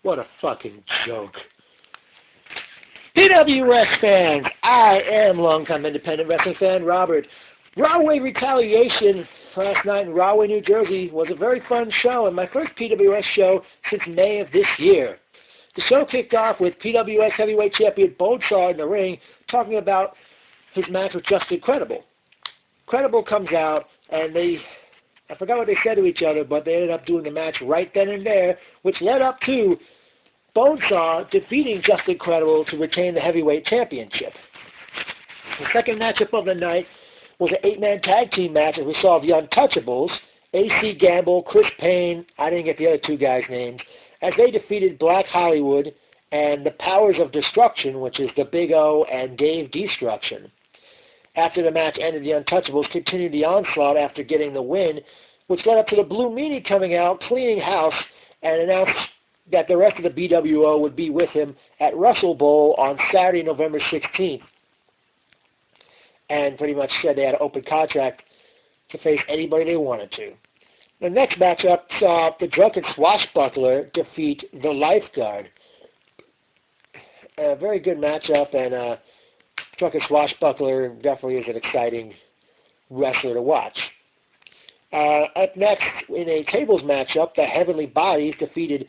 What a fucking joke. PWS fans, I am longtime independent wrestling fan Robert. Rahway Retaliation last night in Rahway, New Jersey was a very fun show and my first PWS show since May of this year. The show kicked off with PWS heavyweight champion Bonesaw in the ring talking about his match with Justin Credible. Credible comes out and I forgot what they said to each other, but they ended up doing the match right then and there, which led up to Bonesaw defeating Justin Credible to retain the heavyweight championship. The second matchup of the night was an 8-man tag team match as we saw the Untouchables, AC Gamble, Chris Payne, I didn't get the other two guys' names, as they defeated Black Hollywood and the Powers of Destruction, which is the Big O and Dave Destruction. After the match ended, the Untouchables continued the onslaught after getting the win, which led up to the Blue Meanie coming out, cleaning house, and announced that the rest of the BWO would be with him at Russell Bowl on Saturday, November 16th. And pretty much said they had an open contract to face anybody they wanted to. The next matchup saw the Drunken Swashbuckler defeat the Lifeguard. A very good matchup, and Drunken Swashbuckler definitely is an exciting wrestler to watch. Up next, in a tables matchup, the Heavenly Bodies defeated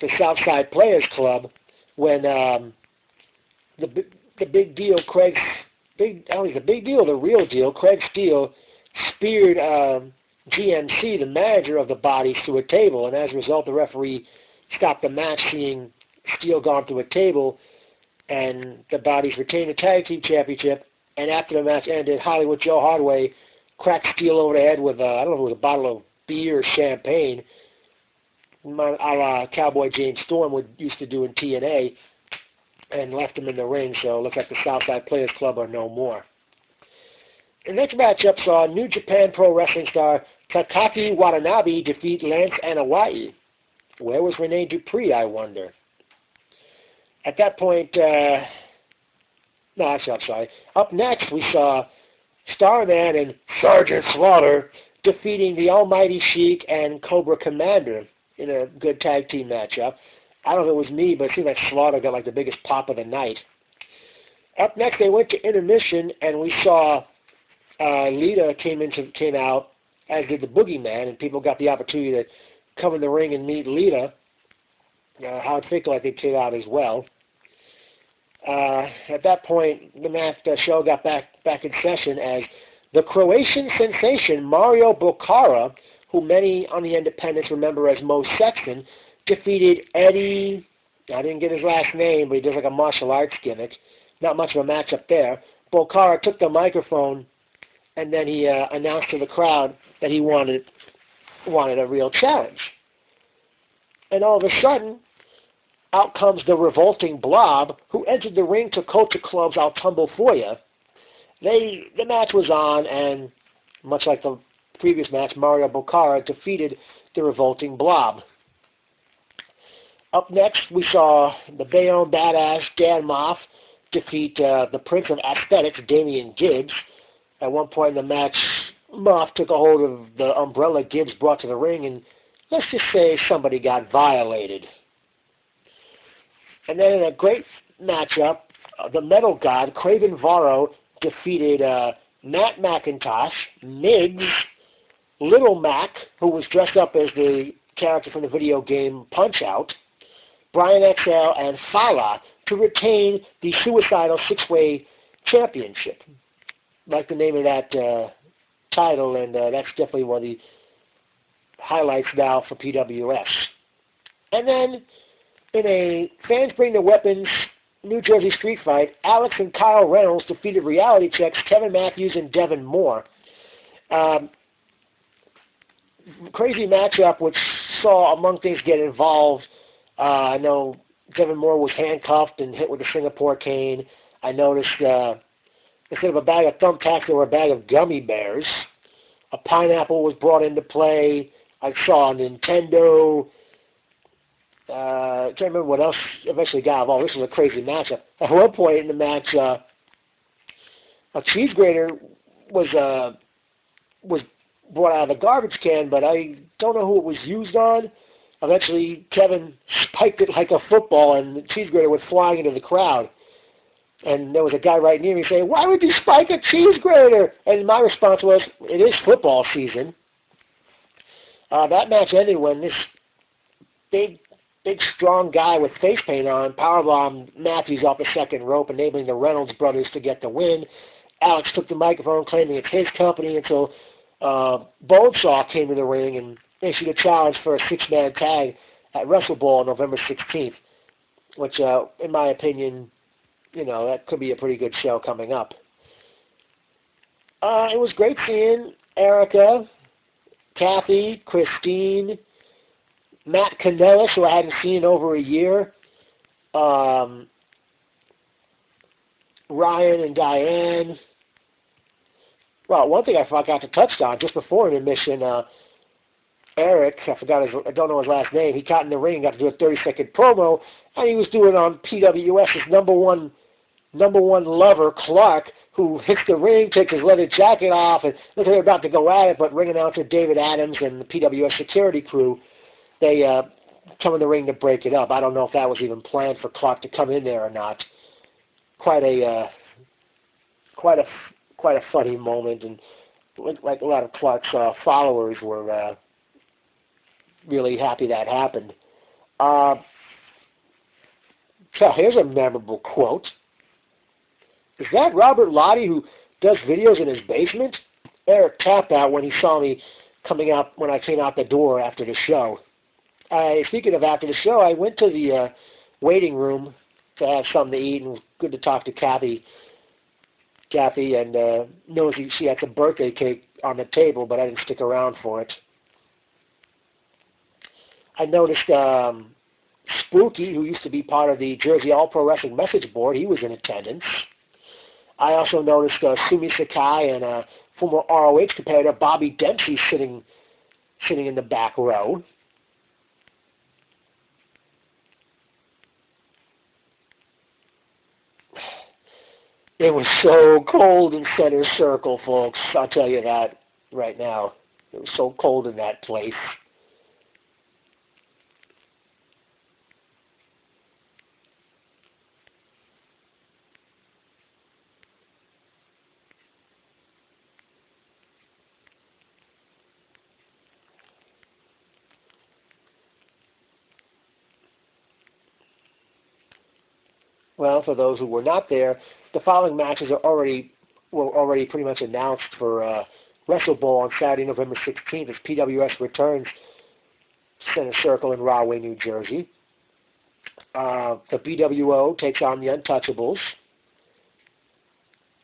the Southside Players Club when the big deal, the real deal, Craig Steele speared GMC, the manager of the Bodies, to a table, and as a result, the referee stopped the match, seeing Steele gone to a table, and the Bodies retained the tag team championship. And after the match ended, Hollywood Joe Hardway cracked Steele over the head with I don't know if it was a bottle of beer or champagne, a la Cowboy James Storm used to do in TNA, and left him in the ring. So it looks like the Southside Players Club are no more. The next matchup saw New Japan Pro Wrestling star Takaki Watanabe defeat Lance Anoa'i. Where was Rene Dupree, I wonder? At that point, I'm sorry. Up next, we saw Starman and Sergeant Slaughter defeating the Almighty Sheik and Cobra Commander in a good tag team matchup. I don't know if it was me, but it seemed like Slaughter got like the biggest pop of the night. Up next, they went to intermission, and we saw Lita came out, as did the Boogeyman, and people got the opportunity to come in the ring and meet Lita. Howard Finkel, I think, came out as well. At that point, the show got back in session as the Croatian sensation Mario Bocara, who many on the independents remember as Mo Sexton, defeated Eddie. I didn't get his last name, but he does like a martial arts gimmick. Not much of a matchup there. Bocara took the microphone, and then he announced to the crowd that he wanted a real challenge. And all of a sudden, out comes the revolting Blob, who entered the ring to Culture Club's I'll Tumble For Ya. The match was on, and much like the previous match, Mario Bocara defeated the revolting Blob. Up next, we saw the Bayonne Badass Dan Moff defeat the Prince of Aesthetics, Damian Gibbs. At one point in the match, Moff took a hold of the umbrella Gibbs brought to the ring, and let's just say somebody got violated. And then in a great matchup, the Metal God, Craven Varro, defeated Matt McIntosh, Miggs, Little Mac, who was dressed up as the character from the video game Punch-Out, Brian XL, and Fala to retain the Suicidal Six-Way Championship. I like the name of that title, and that's definitely one of the highlights now for PWS. And then, in a Fans Bring Their Weapons New Jersey street fight, Alex and Kyle Reynolds defeated Reality Checks Kevin Matthews and Devin Moore. Crazy matchup which saw, among things, get involved. I know Devin Moore was handcuffed and hit with a Singapore cane. I noticed instead of a bag of thumbtacks, there were a bag of gummy bears. A pineapple was brought into play. I saw a Nintendo. I can't remember what else eventually got involved. This was a crazy matchup. At one point in the match, a cheese grater was brought out of the garbage can, but I don't know who it was used on. Eventually, Kevin spiked it like a football, and the cheese grater went flying into the crowd. And there was a guy right near me saying, "Why would you spike a cheese grater?" And my response was, "It is football season." That match ended when this big, strong guy with face paint on powerbombed Matthews off the second rope, enabling the Reynolds brothers to get the win. Alex took the microphone, claiming it's his company, until Bonesaw came to the ring and issued a challenge for a six-man tag at WrestleBall on November 16th, which, in my opinion, that could be a pretty good show coming up. It was great seeing Erica, Kathy, Christine, Matt Kanellis, who I hadn't seen in over a year, Ryan and Diane. Well, one thing I forgot to touch on just before intermission, Eric, I don't know his last name, he got in the ring and got to do a 30-second promo, and he was doing on PWS's number one lover, Clark, who hits the ring, takes his leather jacket off, and look like they're about to go at it, but ring announcer David Adams and the PWS security crew, they come in the ring to break it up. I don't know if that was even planned for Clark to come in there or not. Quite a funny moment, and like a lot of Clark's followers were really happy that happened. So here's a memorable quote. "Is that Robert Lottie who does videos in his basement?" Eric tapped out when he saw me coming out when I came out the door after the show. Speaking of after the show, I went to the waiting room to have something to eat, and it was good to talk to Kathy, and knows she had some birthday cake on the table, but I didn't stick around for it. I noticed Spooky, who used to be part of the Jersey All Pro Wrestling message board, he was in attendance. I also noticed Sumi Sakai and former ROH competitor Bobby Dempsey sitting in the back row. It was so cold in Center Circle, folks. I'll tell you that right now. It was so cold in that place. Well, for those who were not there, the following matches were already pretty much announced for WrestleBall on Saturday, November 16th, as PWS returns Center Circle in Rahway, New Jersey. The BWO takes on the Untouchables.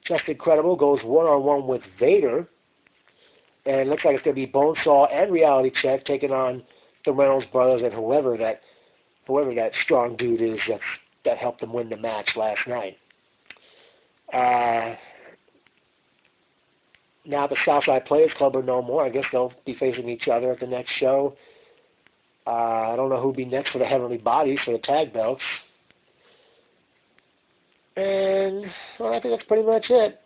Just Incredible goes one-on-one with Vader. And it looks like it's going to be Bonesaw and Reality Check taking on the Reynolds brothers and whoever that strong dude is that helped them win the match last night. Now the Southside Players Club are no more. I guess they'll be facing each other at the next show. I don't know who'll be next for the Heavenly Bodies for the tag belts. And, well, I think that's pretty much it.